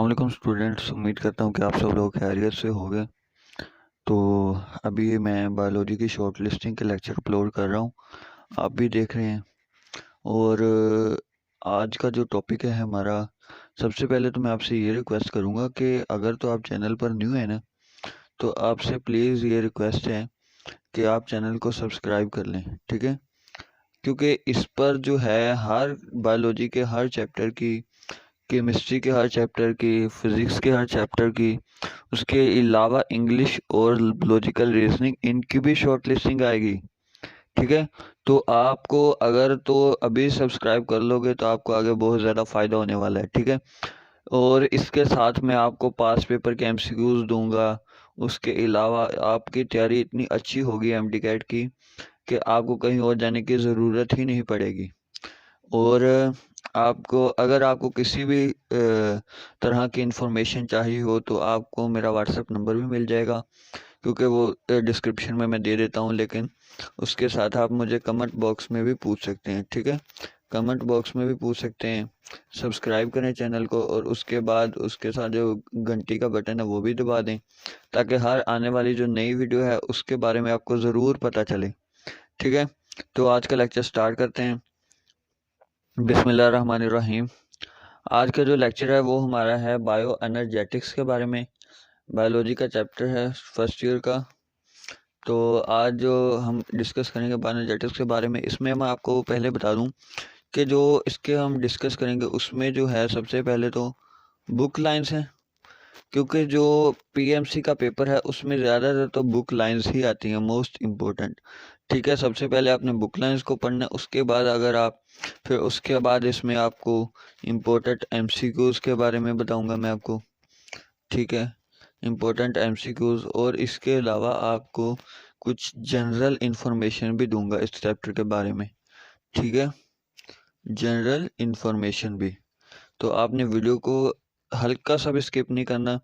वालेकुम स्टूडेंट्स, उम्मीद करता हूँ कि आप सब लोग खैरियत से होंगे। तो अभी मैं बायोलॉजी की शॉर्ट लिस्टिंग के लेक्चर अपलोड कर रहा हूँ, आप भी देख रहे हैं। और आज का जो टॉपिक है हमारा, सबसे पहले तो मैं आपसे ये रिक्वेस्ट करूँगा कि अगर तो आप चैनल पर न्यू है ना, तो आपसे प्लीज़ ये रिक्वेस्ट है कि आप चैनल को सब्सक्राइब कर लें, ठीक है। क्योंकि इस पर जो है हर बायोलॉजी के हर चैप्टर की, केमिस्ट्री के हर चैप्टर की, फिज़िक्स के हर चैप्टर की, उसके अलावा इंग्लिश और लॉजिकल रीजनिंग, इनकी भी शॉर्ट लिस्टिंग आएगी, ठीक है। तो आपको अगर तो अभी सब्सक्राइब कर लोगे तो आपको आगे बहुत ज़्यादा फ़ायदा होने वाला है, ठीक है। और इसके साथ मैं आपको पास पेपर के एमसीक्यूज दूंगा। उसके अलावा आपकी तैयारी इतनी अच्छी होगी एमडीकैट की कि आपको कहीं और जाने की ज़रूरत ही नहीं पड़ेगी। और आपको अगर आपको किसी भी तरह की इंफॉर्मेशन चाहिए हो तो आपको मेरा व्हाट्सएप नंबर भी मिल जाएगा, क्योंकि वो डिस्क्रिप्शन में मैं दे देता हूँ। लेकिन उसके साथ आप मुझे कमेंट बॉक्स में भी पूछ सकते हैं, ठीक है। कमेंट बॉक्स में भी पूछ सकते हैं। सब्सक्राइब करें चैनल को और उसके बाद उसके साथ जो घंटी का बटन है वो भी दबा दें, ताकि हर आने वाली जो नई वीडियो है उसके बारे में आपको ज़रूर पता चले, ठीक है। तो आज का लेक्चर स्टार्ट करते हैं। बिस्मिल्लाहिर्रहमानिर्रहीम। आज का जो लेक्चर है वो हमारा है बायो एनर्जेटिक्स के बारे में। बायोलॉजी का चैप्टर है फर्स्ट ईयर का। तो आज जो हम डिस्कस करेंगे बायो एनर्जेटिक्स के बारे में, इसमें मैं आपको पहले बता दूं कि जो इसके हम डिस्कस करेंगे उसमें जो है सबसे पहले तो बुक लाइंस हैं, क्योंकि जो पीएमसी का पेपर है उसमें ज़्यादातर तो बुक लाइंस ही आती हैं, मोस्ट इम्पोर्टेंट, ठीक है। सबसे पहले आपने बुक लाइंस को पढ़ना है, उसके बाद अगर आप फिर उसके बाद इसमें आपको इम्पोर्टेंट एमसीक्यूज़ के बारे में बताऊंगा मैं आपको, ठीक है। इम्पोर्टेंट एमसीक्यूज़ और इसके अलावा आपको कुछ जनरल इंफॉर्मेशन भी दूंगा इस चैप्टर के बारे में, ठीक है। जनरल इंफॉर्मेशन भी। तो आपने वीडियो को हल्का सा भी स्किप नहीं करना।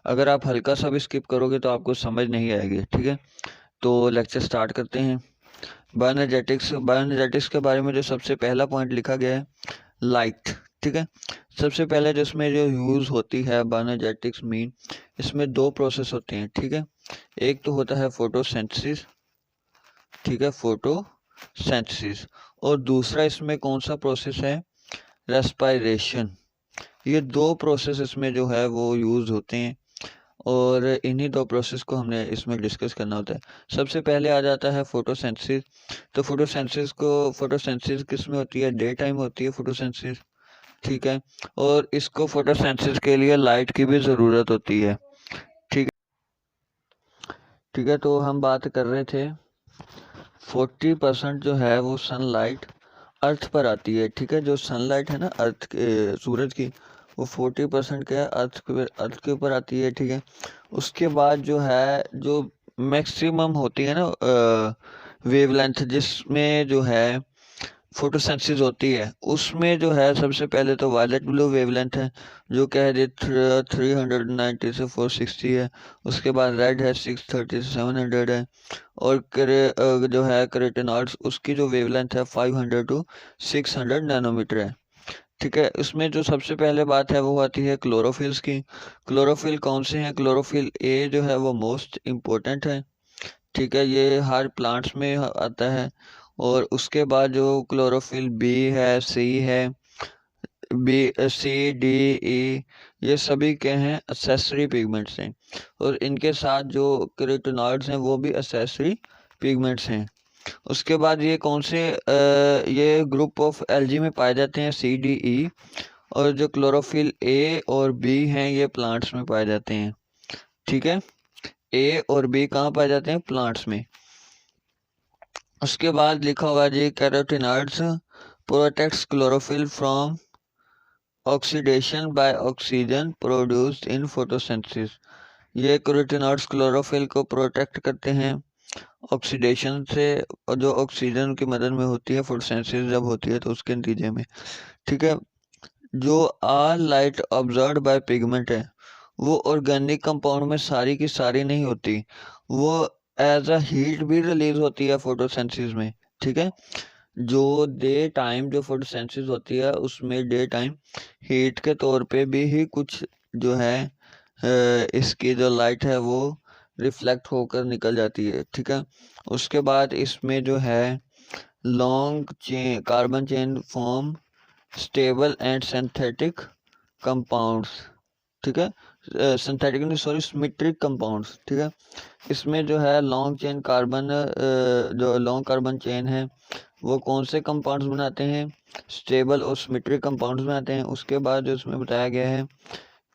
अगर आप हल्का सा भी स्किप करोगे तो आपको समझ नहीं आएगी, ठीक है। तो लेक्चर स्टार्ट करते हैं। बायोएनर्जेटिक्स के बारे में जो सबसे पहला पॉइंट लिखा गया है, लाइट, ठीक है। सबसे पहले जो इसमें जो यूज़ होती है बायोएनर्जेटिक्स मीन, इसमें दो प्रोसेस होते हैं, ठीक है। एक तो होता है फोटोसिंथेसिस, ठीक है, फोटोसिंथेसिस। और दूसरा इसमें कौन सा प्रोसेस है, रेस्पायरेशन। ये दो प्रोसेस इसमें जो है वो यूज़ होते हैं और इन्हीं दो प्रोसेस को हमने इसमें डिस्कस करना होता है। सबसे पहले आ जाता है फोटोसिंथेसिस। तो फोटोसिंथेसिस किस में होती है, डे टाइम होती है फोटोसिंथेसिस, ठीक है। और इसको फोटोसिंथेसिस के लिए लाइट की भी ज़रूरत होती है, ठीक ठीक है। तो हम बात कर रहे थे 40% जो है वो सनलाइट अर्थ पर आती है, ठीक है। जो सनलाइट है ना अर्थ के, सूरज की, वो 40% क्या है, अर्थ के ऊपर आती है, ठीक है। उसके बाद जो है जो मैक्सिमम होती है ना वेवलेंथ जिसमें जो है फोटोसिंथेसिस होती है, उसमें जो है सबसे पहले तो वायलेट ब्लू वेवलेंथ है, जो कह रही 390 से 460 है। उसके बाद रेड है 630 से 700 है। और जो है कैरोटीनॉइड्स, उसकी जो वेवलेंथ है 500 टू 600 नैनोमीटर है, ठीक है। इसमें जो सबसे पहले बात है वो आती है क्लोरोफिल्स की। क्लोरोफिल कौन से हैं, क्लोरोफिल ए जो है वो मोस्ट इम्पोर्टेंट है, ठीक है। ये हर प्लांट्स में आता है। और उसके बाद जो क्लोरोफिल बी है, सी है, बी, सी, डी, ई, ये सभी के हैं एसेसरी पिगमेंट्स हैं। और इनके साथ जो कैरोटीनॉइड्स हैं वो भी एसेसरी पिगमेंट्स हैं। उसके बाद ये कौन से ये ग्रुप ऑफ एल्गी में पाए जाते हैं, सी, डी, ई। और जो क्लोरोफिल ए और बी हैं ये प्लांट्स में पाए जाते हैं, ठीक है। ए और बी कहाँ पाए जाते हैं, प्लांट्स में। उसके बाद लिखा हुआ जी, carotenoids protects chlorophyll from oxidation by oxygen produced in photosynthesis. ये कैरोटीनॉइड्स क्लोरोफिल को प्रोटेक्ट करते हैं ऑक्सीडेशन से, और जो ऑक्सीजन की मदद में होती है फोटोसिंथेसिस जब होती है तो उसके नतीजे में, ठीक है। जो all light observed bye pigment है वो ऑर्गेनिक कंपाउंड में सारी की सारी नहीं होती, वो एज अ हीट भी रिलीज होती है फोटोसिंथेसिस में, ठीक है। जो डे टाइम जो फोटोसिंथेसिस होती है उसमें डे टाइम हीट के तौर पे भी ही कुछ जो है इसकी जो लाइट है वो रिफ्लेक्ट होकर निकल जाती है, ठीक है। उसके बाद इसमें जो है long chain carbon chain form stable and synthetic compounds, ठीक है। सिंथेटिक नहीं, सॉरी, सिमेट्रिक कंपाउंड्स, ठीक है। इसमें जो है लॉन्ग चेन कार्बन जो लॉन्ग कार्बन चेन है वो कौन से कंपाउंड्स बनाते हैं, स्टेबल और सिमेट्रिक कंपाउंड्स बनाते हैं। उसके बाद जो इसमें बताया गया है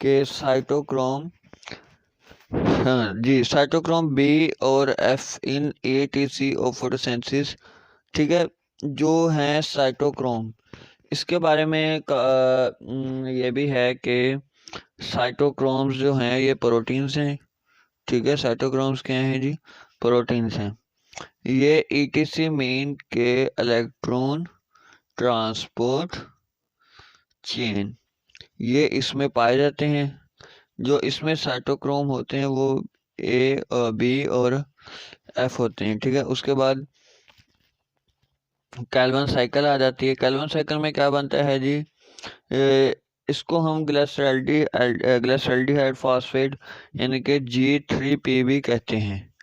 कि साइटोक्रोम, हाँ जी, साइटोक्रोम बी और एफ इन एटीसी और फोटोसिंथेसिस, ठीक है। जो है साइटोक्रोम, इसके बारे में ये भी है कि साइटोक्रोम्स जो हैं ये प्रोटीन्स हैं, ठीक है। साइटोक्रोम्स क्या हैं जी, प्रोटीन्स हैं। ये ईटीसी मेन के इलेक्ट्रॉन ट्रांसपोर्ट चेन ये इसमें पाए जाते हैं। जो इसमें साइटोक्रोम होते हैं वो ए, बी और एफ होते हैं, ठीक है। उसके बाद कैल्विन साइकिल आ जाती है। कैल्विन साइकिल में क्या बनता है जी, इसको हम ग्लिसरॉल्डिहाइड फॉस्फेट यानी कि G3PB कहते हैं,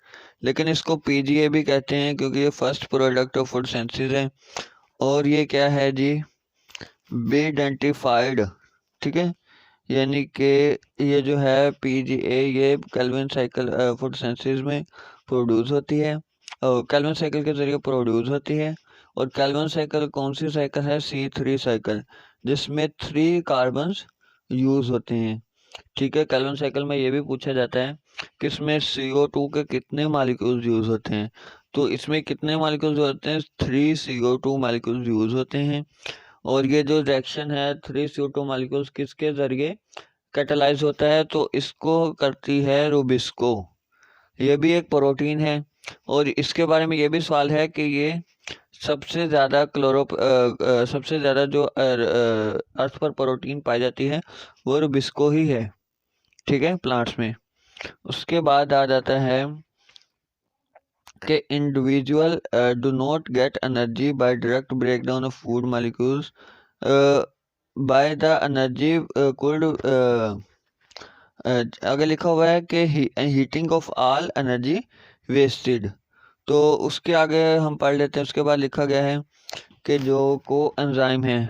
लेकिन इसको PGA भी कहते हैं क्योंकि ये first product of food synthesis है। और ये क्या है जी, बी आइडेंटिफाइड, ठीक है। यानी कि ये जो है PGA ये कैल्विन साइकिल फूड सिंथेसिस में प्रोड्यूस होती है और कैल्विन साइकिल के जरिए प्रोड्यूस होती है। और कैल्विन साइकिल कौन सी साइकिल है, C3 साइकिल, जिसमें 3 कार्बन्स यूज होते हैं, ठीक है। कैल्विन साइकिल में ये भी पूछा जाता है कि इसमें CO2 के कितने मॉलिक्यूल्स यूज होते हैं, तो इसमें कितने मॉलिक्यूल्स होते हैं, 3 CO2 मॉलिक्यूल्स यूज होते हैं। और ये जो रिएक्शन है 3 CO2 मॉलिक्यूल्स किसके जरिए कैटालाइज होता है, तो इसको करती है रूबिस्को, ये भी एक प्रोटीन है। और इसके बारे में ये भी सवाल है कि ये सबसे ज़्यादा सबसे ज़्यादा जो अर्थ पर प्रोटीन पाई जाती है वो रूबिस्को ही है, ठीक है, प्लांट्स में। उसके बाद आ जाता है कि individual do not get energy by direct breakdown of food molecules by the energy cooled, आगे लिखा हुआ है कि heating of all energy wasted, तो उसके आगे हम पढ़ लेते हैं। उसके बाद लिखा गया है कि जो को एंजाइम है,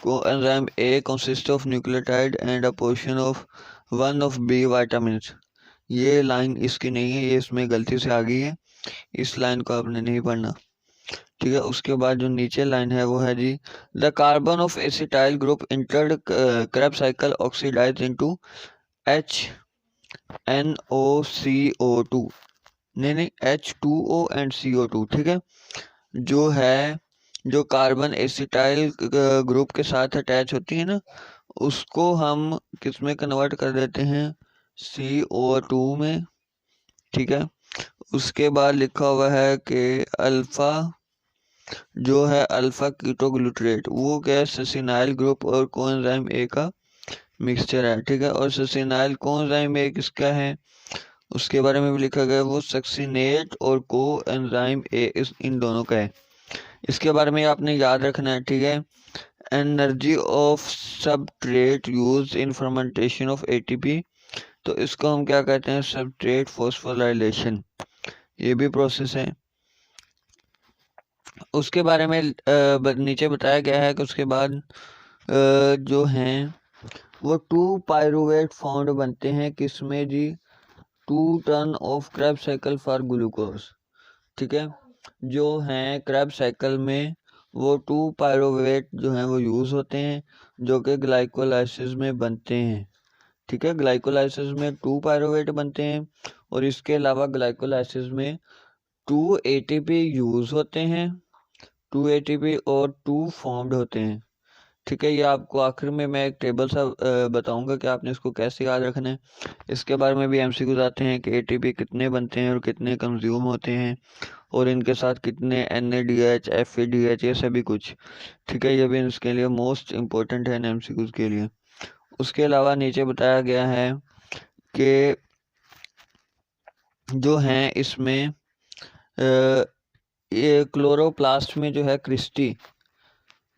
coenzyme a consist of nucleotide and a portion of one of B vitamins, ये लाइन इसकी नहीं है, ये इसमें गलती से आ गई है, इस लाइन को आपने नहीं पढ़ना, ठीक है। उसके बाद जो नीचे लाइन है वो है जी, the carbon of acetyl group entered Krebs cycle oxidize into HNO CO2, नहीं H2O एंड CO2, ठीक है। जो है जो कार्बन एसिटाइल ग्रुप के साथ अटैच होती है ना, उसको हम किस में कन्वर्ट कर देते हैं, CO2 में, ठीक है। उसके बाद लिखा हुआ है कि अल्फा जो है अल्फा कीटोग्लूटरेट वो क्या है, ससिनाइल ग्रुप और कोएंजाइम ए का मिक्सचर है, ठीक है। और ससिनाइल कोएंजाइम ए किसका है, उसके बारे में भी लिखा गया है, वो सक्सिनेट और कोएंजाइम ए इन दोनों का है। इसके बारे में आपने याद रखना है, ठीक है। Energy of substrate use in fermentation of ATP, तो इसको हम क्या कहते हैं, सबस्ट्रेट फॉस्फोराइलेशन, ये भी प्रोसेस है। उसके बारे में नीचे बताया गया है कि उसके बाद जो हैं वो 2 पायरुवेट फॉर्म्ड बनते हैं किसमें जी, 2 turn off Krebs cycle for glucose, ठीक है। जो हैं क्रेब साइकिल में वो 2 पायरुवेट जो हैं वो यूज होते हैं जो कि ग्लाइकोलाइसिस में बनते हैं, ठीक है। ग्लाइकोलाइसिस में 2 पायरुवेट बनते हैं और इसके अलावा ग्लाइकोलाइसिस में 2 ATP यूज होते हैं, 2 ATP और 2 फॉर्म्ड होते हैं, ठीक है। ये आपको आखिर में मैं एक टेबल सा बताऊंगा कि आपने इसको कैसे याद रखना है। इसके बारे में भी MCQ आते हैं कि ATP कितने बनते हैं और कितने कंज्यूम होते हैं और इनके साथ कितने NADH FADH ये सभी कुछ, ठीक है। ये भी इसके लिए मोस्ट इम्पोर्टेंट है MCQ के लिए। उसके अलावा नीचे बताया गया है कि जो हैं इसमें ये क्लोरोप्लास्ट में जो है क्रिस्टी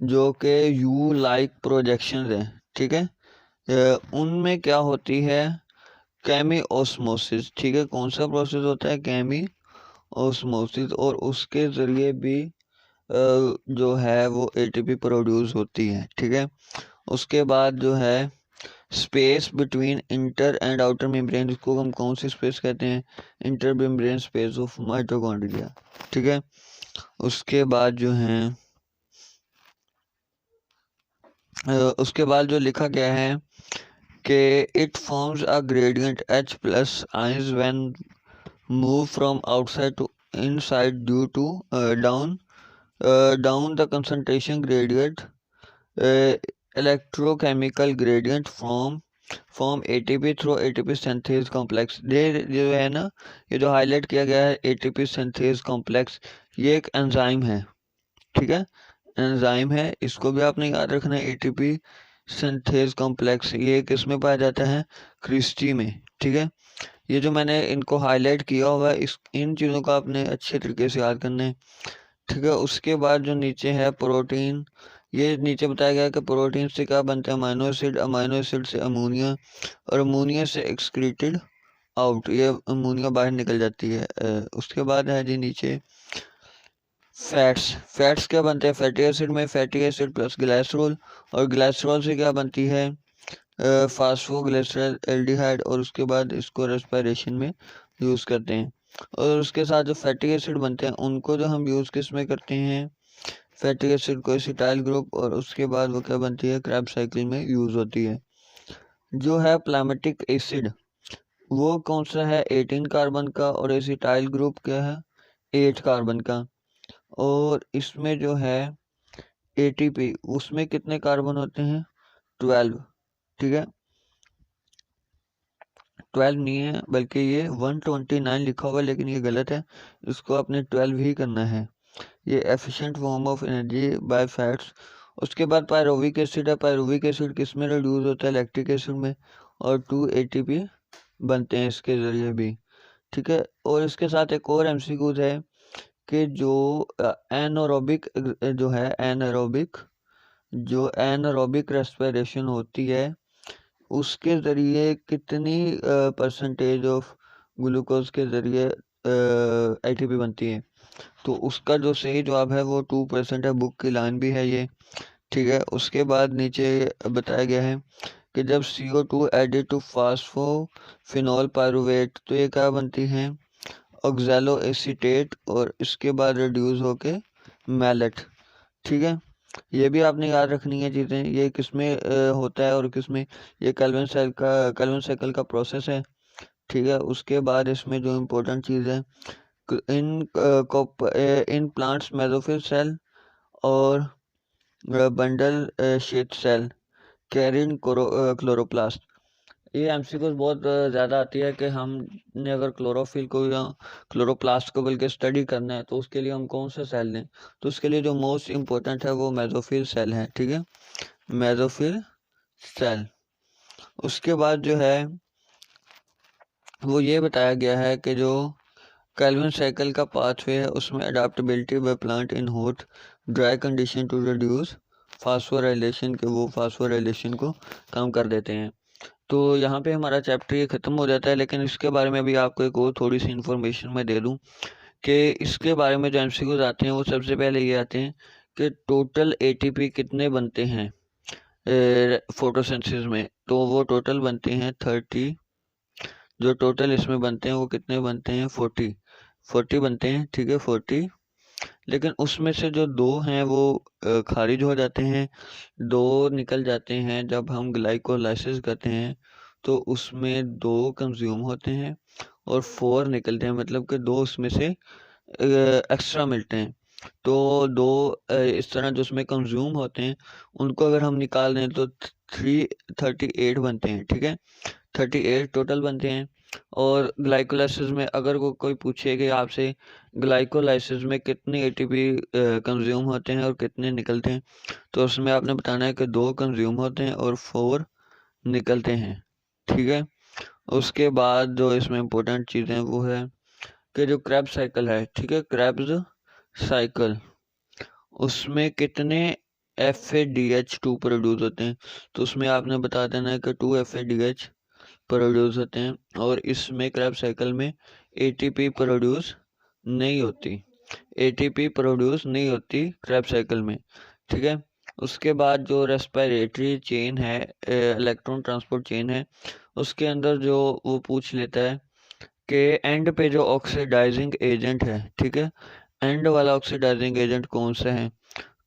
जो कि यू लाइक प्रोजेक्शन है, ठीक है। उनमें क्या होती है, केमी ऑस्मोसिस। ठीक है, कौन सा प्रोसेस होता है, केमी ऑस्मोसिस, और उसके ज़रिए भी जो है वो एटीपी प्रोड्यूस होती है। ठीक है, उसके बाद जो है space between inter and outer membrane, इसको हम कौन सी स्पेस कहते हैं, inter membrane space of mitochondria. ठीक है, उसके बाद जो है उसके बाद जो लिखा गया है कि it forms a gradient H plus ions when move from outside to inside due to down the concentration gradient electrochemical gradient form ATP through ATP synthase complex. ये जो है ना, ये जो हाईलाइट किया गया है एटीपी सिंथेज कॉम्प्लेक्स, ये एक एंजाइम है। ठीक है, एंजाइम है, इसको भी आपने याद रखना है। एटीपी सिंथेज कॉम्प्लेक्स ये किस में पाया जाता है, क्रिस्टी में। ठीक है, ये जो मैंने इनको हाईलाइट किया हुआ है, इस इन चीज़ों को आपने अच्छे तरीके से याद करना है। ठीक है, उसके बाद जो नीचे है प्रोटीन, ये नीचे बताया गया है कि प्रोटीन से क्या बनता है, अमाइनो एसिड, अमाइनो एसिड से अमोनिया, और अमोनिया से एक्सक्रीटेड आउट, ये अमोनिया बाहर निकल जाती है। उसके बाद है जी नीचे फैट्स। फैट्स क्या बनते हैं, फैटी एसिड में फैटी एसिड प्लस ग्लाइसरोल, और ग्लाइसरोल से क्या बनती है, फास्फोग्लिसराइड एल्डिहाइड, और उसके बाद इसको रेस्पिरेशन में यूज़ करते हैं। और उसके साथ जो फैटी एसिड बनते हैं उनको जो हम यूज़ किस में करते हैं, फैटी एसिड को एसिटाइल ग्रुप, और उसके बाद वो क्या बनती है, क्रैब साइकिल में यूज़ होती है। जो है प्लामेटिक एसिड, वो कौन सा है, 18 कार्बन का, और एसिटाइल ग्रुप क्या है, 8 कार्बन का। और इसमें जो है एटीपी, उसमें कितने कार्बन होते हैं, 12। ठीक है, 12 नहीं है, बल्कि ये 129 लिखा हुआ है, लेकिन ये गलत है, इसको आपने 12 ही करना है। ये efficient form of energy by fats. उसके बाद पायरुविक एसिड है, पायरुविक एसिड किस में रिड्यूस होता है, लैक्टिक एसिड में, और 2 एटीपी बनते हैं इसके ज़रिए भी। ठीक है, और इसके साथ एक और एमसीक्यूज है कि जो एनारोबिक जो है एनारोबिक रेस्पिरेशन होती है, उसके ज़रिए कितनी परसेंटेज ऑफ ग्लूकोज के ज़रिए एटीपी बनती है, तो उसका जो सही जवाब है वो 2% है। बुक की लाइन भी है ये। ठीक है, उसके बाद नीचे बताया गया है कि जब CO2 एडेड टू फास्फोफिनॉल पायरुवेट, तो ये क्या बनती है, ऑक्सैलो एसीटेट, और इसके बाद रिड्यूस होके मैलेट। ठीक है, ये भी आपने याद रखनी है चीज़ें, ये किसमें होता है और किसमें, ये कैल्विन साइकिल का प्रोसेस है। ठीक है, उसके बाद इसमें जो इम्पोर्टेंट चीज़ है, इन प्लांट्स मेसोफिल सेल और bundle sheath cell carrying chloroplast. ये एमसीक्यूज बहुत ज़्यादा आती है कि हमने अगर क्लोरोफिल को या क्लोरोप्लास्ट को बल्कि स्टडी करना है तो उसके लिए हम कौन सा सेल लें, तो उसके लिए जो मोस्ट इम्पोर्टेंट है वो मेसोफिल सेल है। ठीक है, मेसोफिल सेल। उसके बाद जो है वो ये बताया गया है कि जो कैल्विन साइकिल का पाथवे है उसमें adaptability by plant in hot dry condition to reduce phosphorylation के, वो फास्फोराइलेशन को कम कर देते हैं। तो यहाँ पे हमारा चैप्टर ये ख़त्म हो जाता है, लेकिन इसके बारे में भी आपको एक और थोड़ी सी इन्फॉर्मेशन मैं दे दूँ कि इसके बारे में जो एमसीक्यूज आते हैं वो सबसे पहले ये आते हैं कि टोटल एटीपी कितने बनते हैं फोटोसिंथेसिस में, तो वो टोटल बनते हैं 30, जो टोटल इसमें बनते हैं वो कितने बनते हैं, 40 बनते हैं। ठीक है, 40, लेकिन उसमें से जो 2 हैं वो खारिज हो जाते हैं, 2 निकल जाते हैं जब हम ग्लाइकोलाइसिस करते हैं, तो उसमें 2 कंज्यूम होते हैं, और 4 निकलते हैं, मतलब कि 2 उसमें से एक्स्ट्रा मिलते हैं। तो 2 इस तरह जो उसमें कंज्यूम होते हैं उनको अगर हम निकाल दें तो 38 बनते हैं। ठीक है, 38 टोटल बनते हैं। और ग्लाइकोलाइसिस में अगर कोई पूछे कि आपसे ग्लाइकोलाइसिस में कितने एटीपी कंज्यूम होते हैं और कितने निकलते हैं, तो उसमें आपने बताना है कि 2 कंज्यूम होते हैं और 4 निकलते हैं। ठीक है, उसके बाद जो इसमें इम्पोर्टेंट चीज़ें वो है कि जो क्रैब साइकिल है, ठीक है, क्रैब्स साइकिल, उसमें कितने FADH2 प्रोड्यूस होते हैं। तो उसमें आपने बता देना है कि 2 FADH प्रोड्यूस होते हैं, और इसमें क्रैब्स साइकिल में ATP प्रोड्यूस नहीं होती, ATP प्रोड्यूस नहीं होती क्रैब्स साइकिल में, ठीक है। उसके बाद जो रेस्पिरेटरी चेन है, इलेक्ट्रॉन ट्रांसपोर्ट चेन है, उसके अंदर जो वो पूछ लेता है कि एंड पे जो ऑक्सीडाइजिंग एजेंट है, ठीक है, एंड वाला ऑक्सीडाइजिंग एजेंट कौन सा है।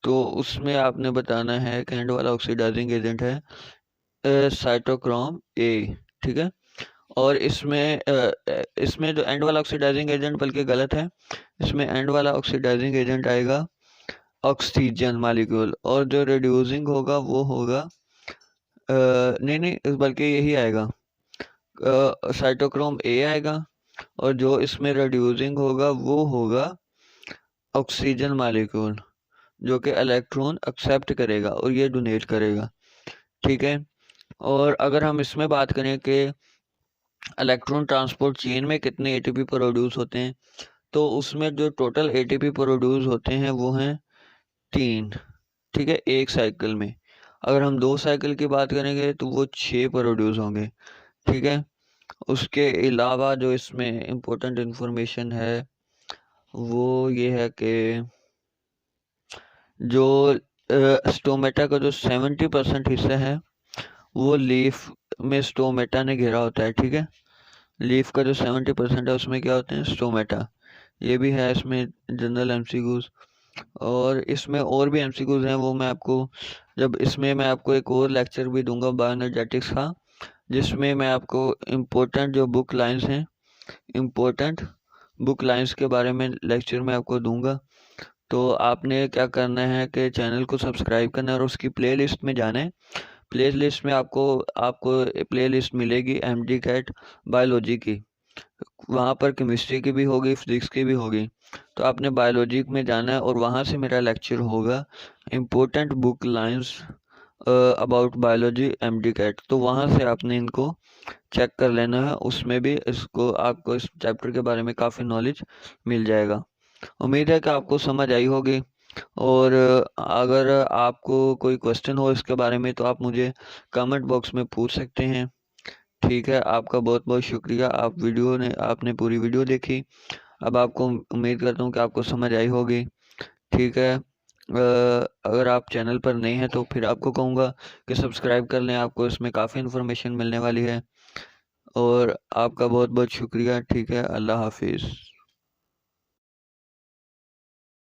तो उसमें आपने बताना है कि एंड वाला ऑक्सीडाइजिंग एजेंट है साइटोक्रोम ए, ठीक है। और इसमें जो एंड वाला ऑक्सीडाइजिंग एजेंट बल्कि गलत है, इसमें एंड वाला ऑक्सीडाइजिंग एजेंट आएगा ऑक्सीजन मालिक्यूल, और जो रिड्यूसिंग होगा वो होगा नहीं नहीं, बल्कि यही आएगा, साइटोक्रोम ए आएगा, और जो इसमें रिड्यूसिंग होगा वो होगा ऑक्सीजन मालिक्यूल, जो कि इलेक्ट्रॉन एक्सेप्ट करेगा और ये डोनेट करेगा, ठीक है। और अगर हम इसमें बात करें कि इलेक्ट्रॉन ट्रांसपोर्ट चेन में कितने ATP प्रोड्यूस होते हैं, तो उसमें जो टोटल ATP प्रोड्यूस होते हैं वो हैं 3, ठीक है, एक साइकिल में। अगर हम 2 साइकिल की बात करेंगे तो वो 6 प्रोड्यूस होंगे, ठीक है। उसके अलावा जो इसमें इम्पोर्टेंट इंफॉर्मेशन है वो ये है कि जो स्टोमेटा का जो 70% हिस्सा है वो लीफ में स्टोमेटा ने घेरा होता है, ठीक है। लीफ का जो 70% है उसमें क्या होते हैं, स्टोमेटा। ये भी है इसमें जनरल MCQs, और इसमें और भी MCQs हैं, वो मैं आपको जब इसमें मैं आपको एक और लेक्चर भी दूंगा बायोएनर्जेटिक्स का, जिसमें मैं आपको इम्पोर्टेंट जो बुक लाइंस हैं, इम्पोर्टेंट बुक लाइंस के बारे में लेक्चर में आपको दूंगा। तो आपने क्या करना है कि चैनल को सब्सक्राइब करना है और उसकी प्लेलिस्ट में जाना है। प्लेलिस्ट में आपको आपको प्लेलिस्ट मिलेगी MD-CAT बायोलॉजी की, वहाँ पर केमिस्ट्री की भी होगी, फिजिक्स की भी होगी। तो आपने बायोलॉजी में जाना है और वहाँ से मेरा लेक्चर होगा important book lines about biology MD-CAT। तो वहाँ से आपने इनको चेक कर लेना है, उसमें भी इसको आपको इस चैप्टर के बारे में काफ़ी नॉलेज मिल जाएगा। उम्मीद है कि आपको समझ आई होगी, और अगर आपको कोई क्वेश्चन हो इसके बारे में तो आप मुझे कमेंट बॉक्स में पूछ सकते हैं, ठीक है। आपका बहुत बहुत शुक्रिया, आपने पूरी वीडियो देखी। अब आपको उम्मीद करता हूँ कि आपको समझ आई होगी, ठीक है। अगर आप चैनल पर नए हैं तो फिर आपको कहूँगा कि सब्सक्राइब कर लें, आपको इसमें काफ़ी इन्फॉर्मेशन मिलने वाली है। और आपका बहुत बहुत शुक्रिया, ठीक है। अल्लाह हाफिज़।